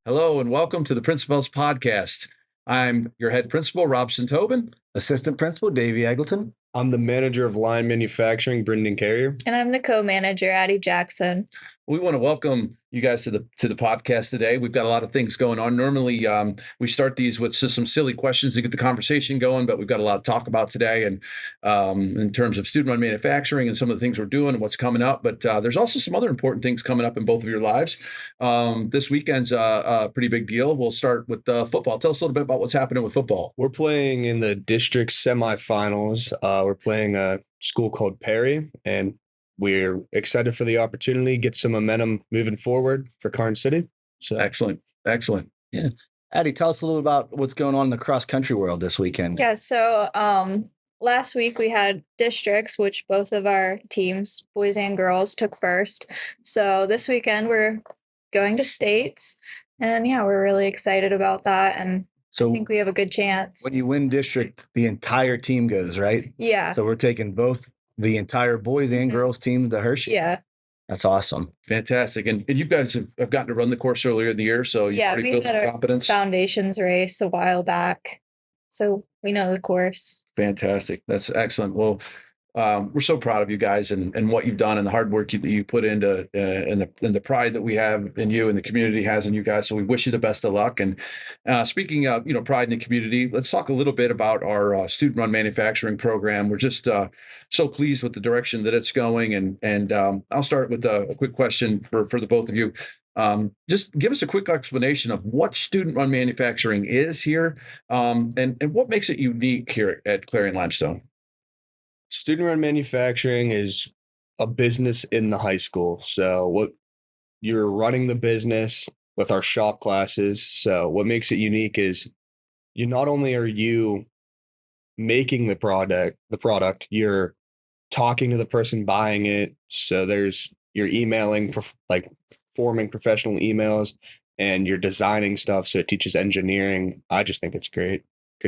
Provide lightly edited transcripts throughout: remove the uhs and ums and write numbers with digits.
Hello and welcome to the Principals Podcast. I'm your head principal, Robson Tobin. Assistant Principal Davey Eggleton. I'm the manager of line manufacturing, Brynden Carrier. And I'm the co-manager, Adi Jackson. We want to welcome you guys to the podcast today. We've got a lot of things going on. Normally, we start these with just some silly questions to get the conversation going, but we've got a lot to talk about today, and in terms of student-run manufacturing and some of the things we're doing and what's coming up. But there's also some other important things coming up in both of your lives. This weekend's a pretty big deal. We'll start with football. Tell us a little bit about what's happening with football. We're playing in the district semifinals. We're playing a school called Perry, and we're excited for the opportunity, get some momentum moving forward for Karn City. So Excellent. Yeah. Adi, tell us a little about what's going on in the cross-country world this weekend. Yeah, so last week we had districts, which both of our teams, boys and girls, took first. So this weekend we're going to states, and yeah, we're really excited about that, and So I think we have a good chance. when you win district, the entire team goes, right? Yeah, So we're taking both the entire boys and girls team to Hershey. yeah. That's awesome. Fantastic. And you guys have gotten to run the course earlier in the year, so you've Yeah, already we built had some our confidence. foundations race a while back, so we know the course. Fantastic. That's excellent. Well, we're so proud of you guys and what you've done and the hard work that you put into and the pride that we have in you and the community has in you guys. So we wish you the best of luck. And speaking of pride in the community, let's talk a little bit about our student-run manufacturing program. We're just so pleased with the direction that it's going. And I'll start with a quick question for the both of you. Just give us a quick explanation of what student-run manufacturing is here, and what makes it unique here at Clarion Limestone. student-run manufacturing is a business in the high school. So what you're running the business with our shop classes. So what makes it unique is not only are you making the product, you're talking to the person buying it. So you're emailing for forming professional emails, and you're designing stuff. So it teaches engineering. I just think it's great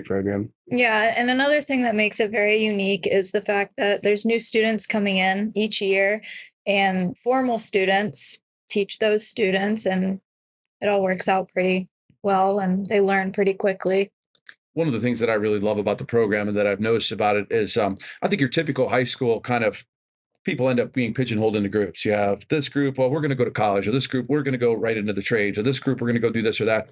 program. Yeah, and another thing that makes it very unique is the fact that there's new students coming in each year, and formal students teach those students, and it all works out pretty well, and they learn pretty quickly. One of the things that I really love about the program and that I've noticed about it is I think your typical high school kind of people end up being pigeonholed into groups. You have this group, well, we're going to go to college, or this group, we're going to go right into the trades, or this group, we're going to go do this or that.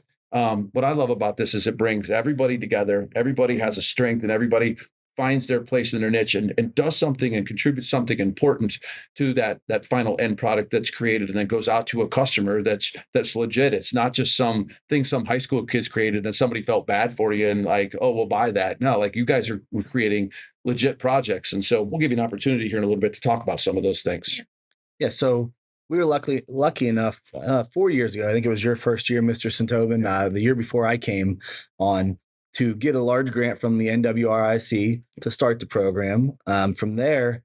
What I love about this is it brings everybody together. Everybody has a strength, and everybody finds their place in their niche and does something and contributes something important to that final end product that's created and then goes out to a customer that's legit. It's not just some thing some high school kids created and somebody felt bad for you and like, oh, we'll buy that. No, like you guys are creating legit projects. And so we'll give you an opportunity here in a little bit to talk about some of those things. Yeah. So we were lucky enough 4 years ago. I think it was your first year, Mr. Santobin, the year before I came on, to get a large grant from the NWRIC to start the program. From there,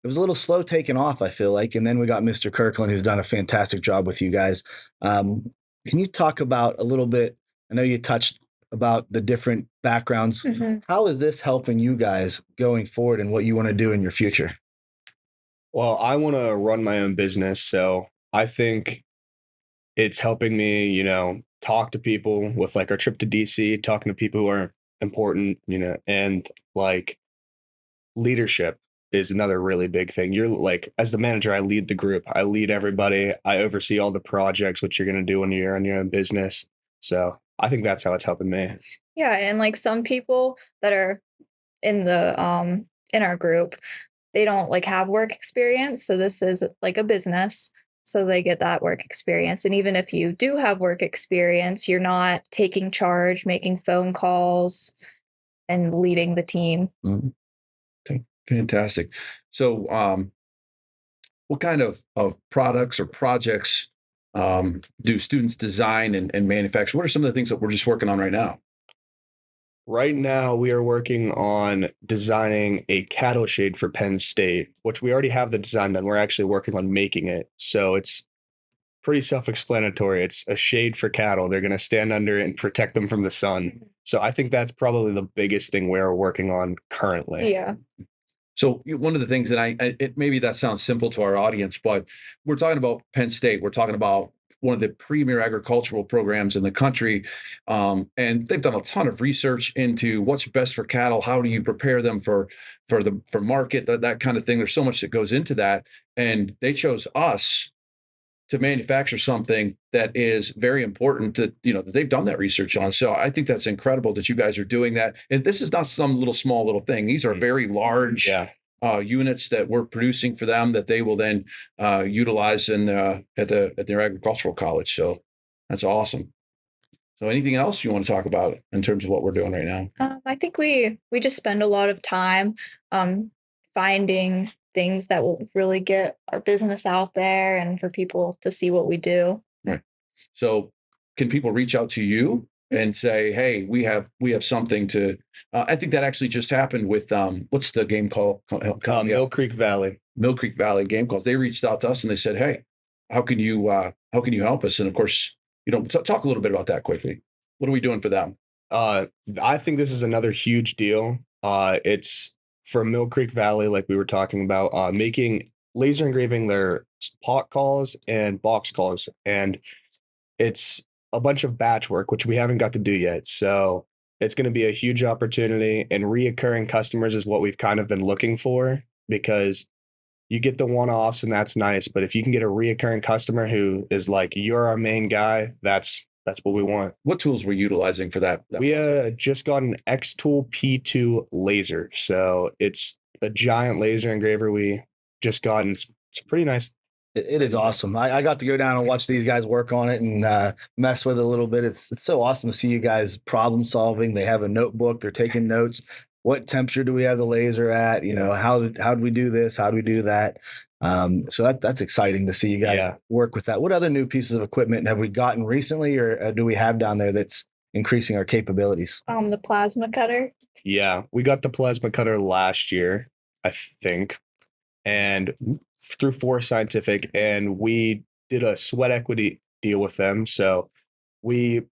it was a little slow taking off, I feel like. And then we got Mr. Kirkland, who's done a fantastic job with you guys. Can you talk about a little bit? I know you touched about the different backgrounds. Mm-hmm. How is this helping you guys going forward and what you want to do in your future? Well, I want to run my own business, so I think it's helping me, talk to people with our trip to DC, talking to people who are important, and leadership is another really big thing. You're as the manager, I lead the group, I lead everybody, I oversee all the projects, which you're going to do when you're on your own business. So I think that's how it's helping me. Yeah, and some people that are in the in our group, they don't have work experience, so this is a business, so they get that work experience. And even if you do have work experience, you're not taking charge, making phone calls, and leading the team. Mm-hmm. Okay. Fantastic. So what kind of products or projects do students design and manufacture? What are some of the things that we're just working on right now? Right now, we are working on designing a cattle shade for Penn State, which we already have the design done. We're actually working on making it. So it's pretty self-explanatory. It's a shade for cattle. They're going to stand under it and protect them from the sun. So I think that's probably the biggest thing we're working on currently. Yeah. So one of the things that maybe that sounds simple to our audience, but we're talking about Penn State. We're talking about one of the premier agricultural programs in the country. And they've done a ton of research into what's best for cattle. How do you prepare them for market, that kind of thing. There's so much that goes into that. And they chose us to manufacture something that is very important that they've done that research on. So I think that's incredible that you guys are doing that. And this is not some small little thing. These are very large units that we're producing for them that they will then utilize at their agricultural college. So that's awesome. So anything else you want to talk about in terms of what we're doing right now? I think we just spend a lot of time finding things that will really get our business out there and for people to see what we do. Right. So can people reach out to you and say, hey, we have something to, I think that actually just happened with, what's the game called? Mill Creek Valley. Mill Creek Valley Game Calls. They reached out to us and they said, hey, how can you help us? And of course, talk a little bit about that quickly. What are we doing for them? I think this is another huge deal. It's for Mill Creek Valley, like we were talking about, making laser engraving their pot calls and box calls. And it's a bunch of batch work, which we haven't got to do yet. So it's going to be a huge opportunity, and reoccurring customers is what we've kind of been looking for, because you get the one-offs and that's nice. But if you can get a reoccurring customer who is like, you're our main guy, that's what we want. What tools were you utilizing for that? We just got an X-Tool P2 laser. So it's a giant laser engraver we just got, and it's pretty nice. It is awesome. I got to go down and watch these guys work on it and mess with it a little bit. It's so awesome to see you guys problem solving. They have a notebook. They're taking notes. What temperature do we have the laser at? How do we do this? How do we do that? So that's exciting to see you guys work with that. What other new pieces of equipment have we gotten recently, or do we have down there that's increasing our capabilities? The plasma cutter. Yeah, we got the plasma cutter last year, I think, and through Forest Scientific, and we did a sweat equity deal with them. So we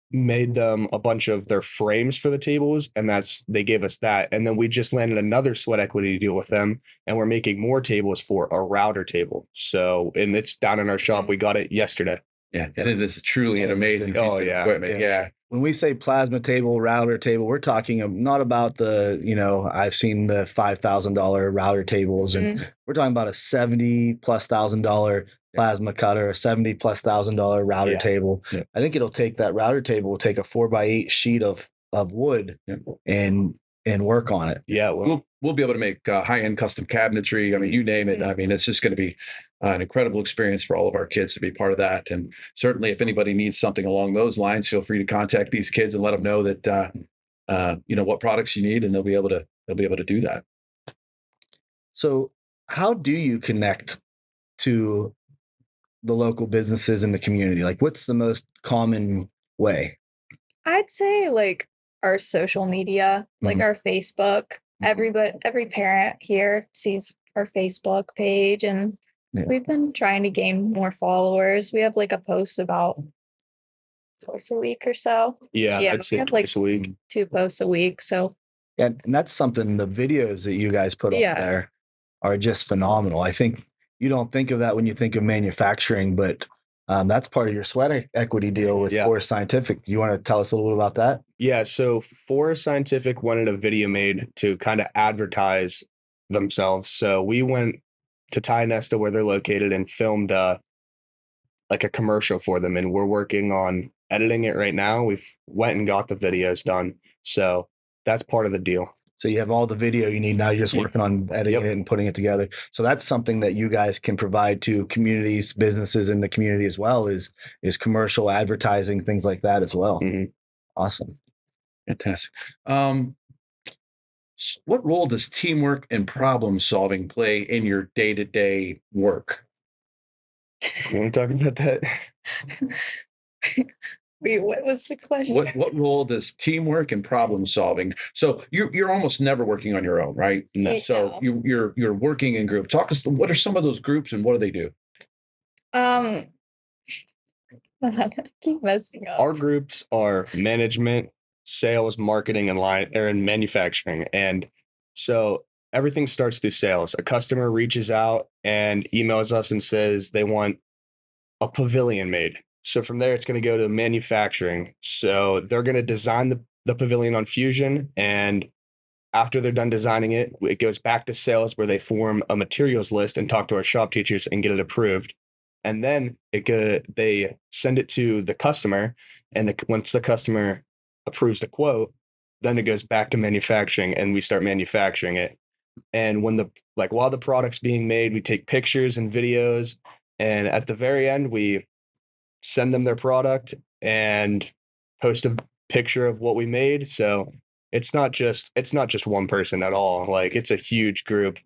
made them a bunch of their frames for the tables, and they gave us that. And then we just landed another sweat equity deal with them, and we're making more tables for a router table. So, and it's down in our shop. We got it yesterday. Yeah, and it is truly an amazing piece of equipment. Yeah. When we say plasma table, router table, we're talking not about I've seen the $5,000 router tables, and we're talking about a $70,000+ plasma cutter, a $70,000+ router table. Yeah. I think that router table will take a 4x8 sheet of wood and work on it. Yeah, we'll be able to make high-end custom cabinetry. I mean, you name it. I mean, it's just going to be an incredible experience for all of our kids to be part of that. And certainly, if anybody needs something along those lines, feel free to contact these kids and let them know that what products you need, and they'll be able to do that. So, how do you connect to the local businesses in the community? Like, what's the most common way? I'd say like our social media, like our Facebook. Every parent here sees our Facebook page, and we've been trying to gain more followers. We have like a post about twice a week or so. Yeah, I'd say twice a week. 2 posts a week. So and that's something, the videos that you guys put up there are just phenomenal. I think you don't think of that when you think of manufacturing, but that's part of your sweat equity deal with Forest Scientific. You want to tell us a little bit about that? Yeah, so Forest Scientific wanted a video made to kind of advertise themselves. So we went to Nesta, where they're located, and filmed like a commercial for them. And we're working on editing it right now. We've went and got the videos done. So that's part of the deal. So you have all the video you need now. You're just working on editing it and putting it together. So that's something that you guys can provide to communities, businesses in the community as well, is commercial advertising, things like that as well. Awesome. Fantastic. What role does teamwork and problem solving play in your day-to-day work? You want to talk about that? Wait, what was the question? What role does teamwork and problem solving? So you're almost never working on your own, right? No. So you're working in group. Talk us. What are some of those groups, and what do they do? I'm gonna keep messing up. Our groups are management, sales, marketing, and manufacturing. And so everything starts through sales. A customer reaches out and emails us and says they want a pavilion made. So from there, it's going to go to manufacturing. So they're going to design the pavilion on Fusion, and after they're done designing it, it goes back to sales where they form a materials list and talk to our shop teachers and get it approved. And then they send it to the customer, and once the customer approves the quote, then it goes back to manufacturing, and we start manufacturing it. And while the product's being made, we take pictures and videos, and at the very end, we send them their product and post a picture of what we made. So it's not just one person at all. Like, it's a huge group.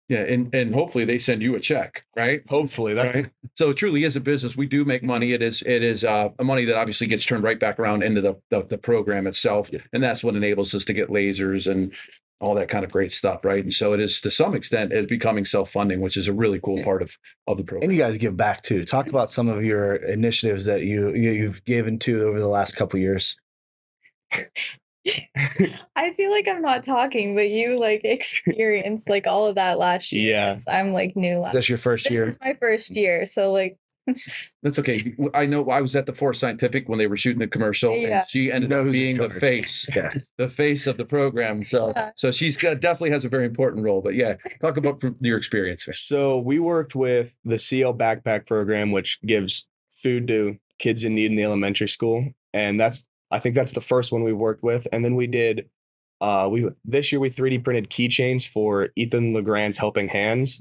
Yeah, and hopefully they send you a check, right? Hopefully that's Right. So it truly is a business. We do make money. It is a money that obviously gets turned right back around into the program itself, and that's what enables us to get lasers and all that kind of great stuff, right? And so it is, to some extent, is becoming self-funding, which is a really cool part of the program. And you guys give back too. Talk about some of your initiatives that you've given to over the last couple of years. I feel like I'm not talking, but you like experienced like all of that last year. Yeah. 'Cause I'm like new. Is this your first This year? is my first year, so like That's okay. I know I was at the Force Scientific when they were shooting the commercial, Yeah. and she ended You know up who's in being the charge. face, Yes. the face of the program. So Yeah. she's definitely has a very important role. But yeah, talk about from your experience. So we worked with the CL Backpack Program, which gives food to kids in need in the elementary school, and I think that's the first one we worked with. And then we did this year we 3D printed keychains for Ethan LeGrand's Helping Hands,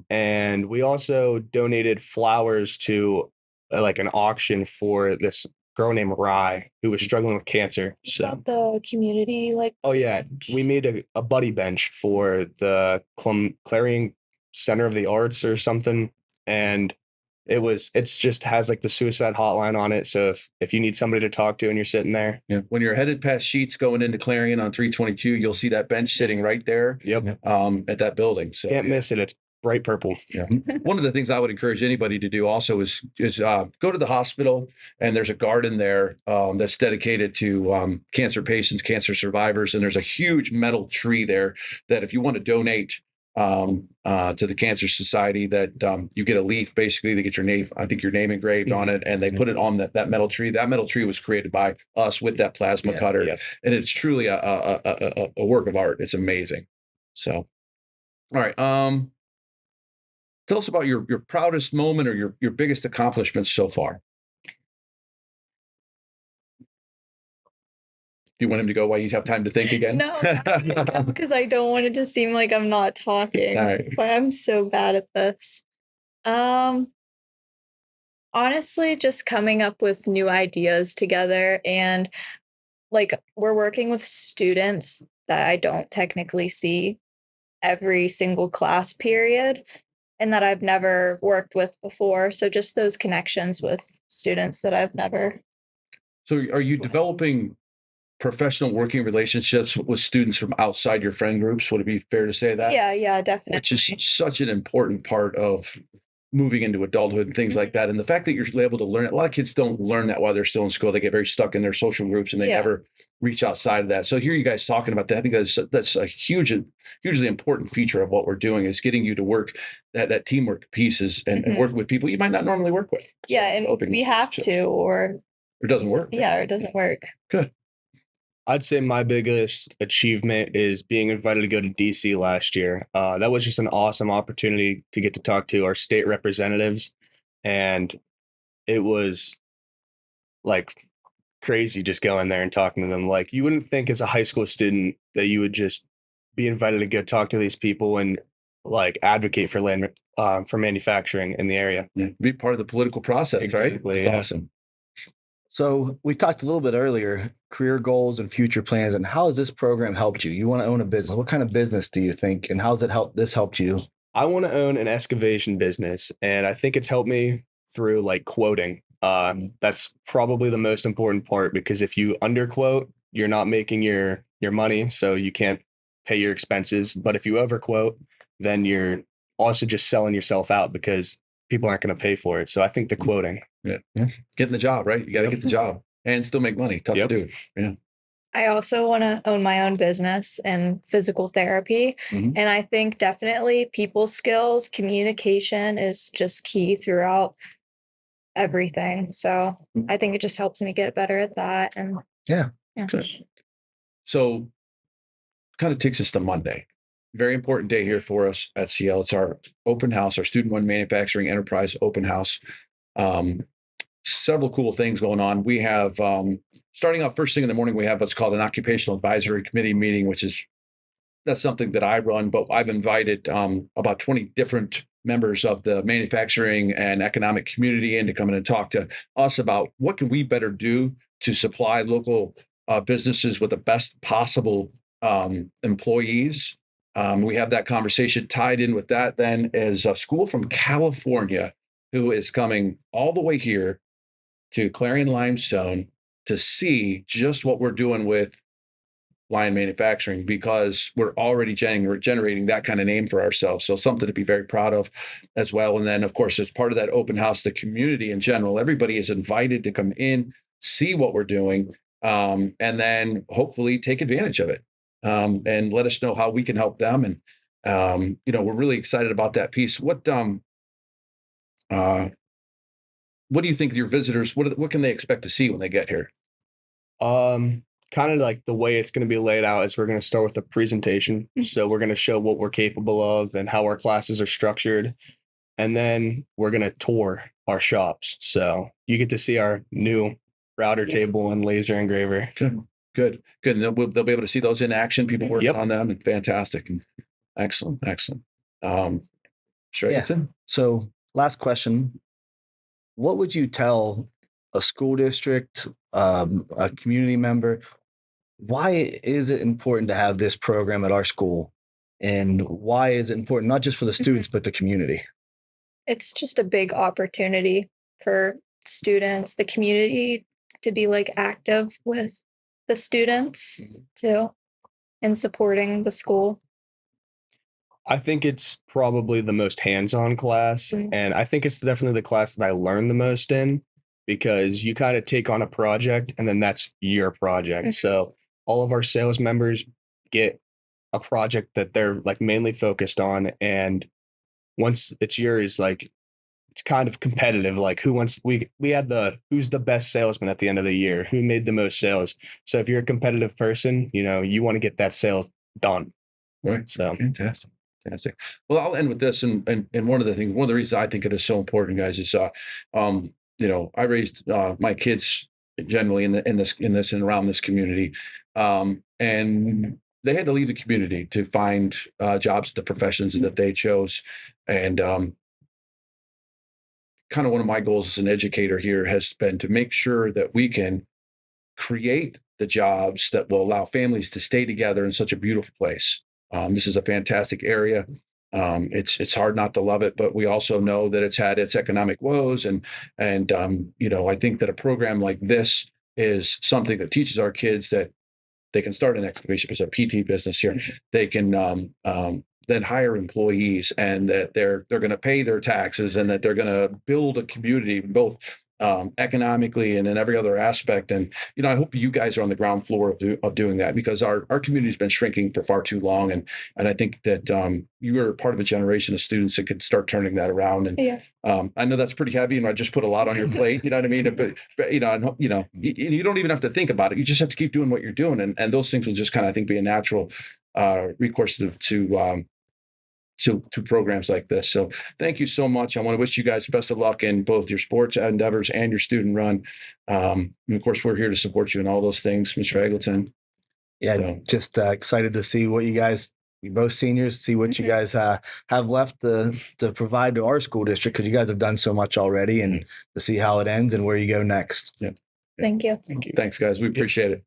and we also donated flowers to like an auction for this girl named Rye who was struggling with cancer. So about the community, like oh yeah, we made a buddy bench for the Clarion Center of the Arts or something, and it's just has like the suicide hotline on it. So if you need somebody to talk to and you're sitting there, Yeah. When you're headed past Sheets going into Clarion on 322, you'll see that bench sitting right there. Yep. At that building. So Can't miss it. It's bright purple. Yeah. One of the things I would encourage anybody to do also is go to the hospital, and there's a garden there that's dedicated to cancer patients, cancer survivors, and there's a huge metal tree there that if you want to donate to the Cancer Society, that you get a leaf basically to get your name, I think your name engraved on it, and they put it on that metal tree. That metal tree was created by us with that plasma cutter, and it's truly a work of art. It's amazing. So, all right. Tell us about your proudest moment or your biggest accomplishments so far. Do you want him to go while you have time to think again? no, because I don't want it to seem like I'm not talking. All right. That's why I'm so bad at this. Honestly, just coming up with new ideas together, and like we're working with students that I don't technically see every single class period and that I've never worked with before. So just those connections with students that I've never. So are you developing professional working relationships with students from outside your friend groups? Would it be fair to say that? Yeah, definitely. Which is such an important part of moving into adulthood and things like that. And the fact that you're able to learn it, a lot of kids don't learn that while they're still in school. They get very stuck in their social groups and they never reach outside of that. So hear you guys talking about that. I think that's a hugely important feature of what we're doing, is getting you to work that teamwork pieces and working with people you might not normally work with. Yeah, and we have to, or it doesn't work. Yeah, or it doesn't work. Good. I'd say my biggest achievement is being invited to go to DC last year. That was just an awesome opportunity to get to talk to our state representatives. And it was like crazy just going there and talking to them. Like, you wouldn't think as a high school student that you would just be invited to go talk to these people and like advocate for land for manufacturing in the area. Yeah. Be part of the political process, Exactly, right? yeah. Awesome. So we talked a little bit earlier, career goals and future plans, and how has this program helped you? You want to own a business. What kind of business do you think, and how's this helped you? I want to own an excavation business, and I think it's helped me through like quoting. That's probably the most important part, because if you underquote, you're not making your money, so you can't pay your expenses. But if you overquote, then you're also just selling yourself out because people aren't going to pay for it. So I think the quoting. Yeah. Getting the job, right? You got to get the job and still make money. Tough to do. Yeah. I also want to own my own business and physical therapy. And I think definitely people skills, communication is just key throughout everything. So I think it just helps me get better at that. And Yeah. Good. So kind of takes us to Monday. Very important day here for us at CL. It's our open house, our student run manufacturing enterprise open house. Several cool things going on. We have, starting off first thing in the morning, we have what's called an occupational advisory committee meeting, which is, that's something that I run, but I've invited about 20 different members of the manufacturing and economic community in to come in and talk to us about what can we better do to supply local businesses with the best possible employees. We have that conversation. Tied in with that then is a school from California who is coming all the way here to Clarion Limestone to see just what we're doing with Lion Manufacturing, because we're already generating that kind of name for ourselves. So something to be very proud of as well. And then, of course, as part of that open house, the community in general, everybody is invited to come in, see what we're doing, and then hopefully take advantage of it, and let us know how we can help them. And, we're really excited about that piece. What do you think your visitors, what can they expect to see when they get here? Kind of like the way it's going to be laid out is we're going to start with a presentation. So we're going to show what we're capable of and how our classes are structured. And then we're going to tour our shops. So you get to see our new router table and laser engraver. Good. And they'll be able to see those in action, people working on them, and fantastic. And excellent. Shregerton? So last question. What would you tell a school district, a community member? Why is it important to have this program at our school? And why is it important, not just for the students, but the community? It's just a big opportunity for students, the community, to be like active with the students too, in supporting the school. I think it's probably the most hands-on class. And I think it's definitely the class that I learned the most in, because you kind of take on a project and then that's your project. So all of our sales members get a project that they're like mainly focused on. And once it's yours, like it's kind of competitive. Like we had who's the best salesman at the end of the year, who made the most sales. So if you're a competitive person, you want to get that sales done. Right. So Fantastic. Well, I'll end with this. And one of the reasons I think it is so important, guys, is, I raised my kids generally in this and around this community. And they had to leave the community to find jobs, the professions that they chose. And kind of one of my goals as an educator here has been to make sure that we can create the jobs that will allow families to stay together in such a beautiful place. This is a fantastic area. It's hard not to love it, but we also know that it's had its economic woes, and I think that a program like this is something that teaches our kids that they can start an excavation business, a PT business here. They can then hire employees, and that they're going to pay their taxes, and that they're going to build a community both economically and in every other aspect. And I hope you guys are on the ground floor of doing that, because our community has been shrinking for far too long, and I think that you are part of a generation of students that could start turning that around. And I know that's pretty heavy, and I just put a lot on your plate. You know what I mean? But you don't even have to think about it. You just have to keep doing what you're doing, and those things will just kind of, I think, be a natural recourse to programs like this. So thank you so much. I want to wish you guys best of luck in both your sports endeavors and your student run. And of course, we're here to support you in all those things, Mr. Eggleton. Yeah, just excited to see what you're both seniors, see what you guys have left to provide to our school district, because you guys have done so much already, and to see how it ends and where you go next. Yeah. Thank you. Thanks, guys. We appreciate it.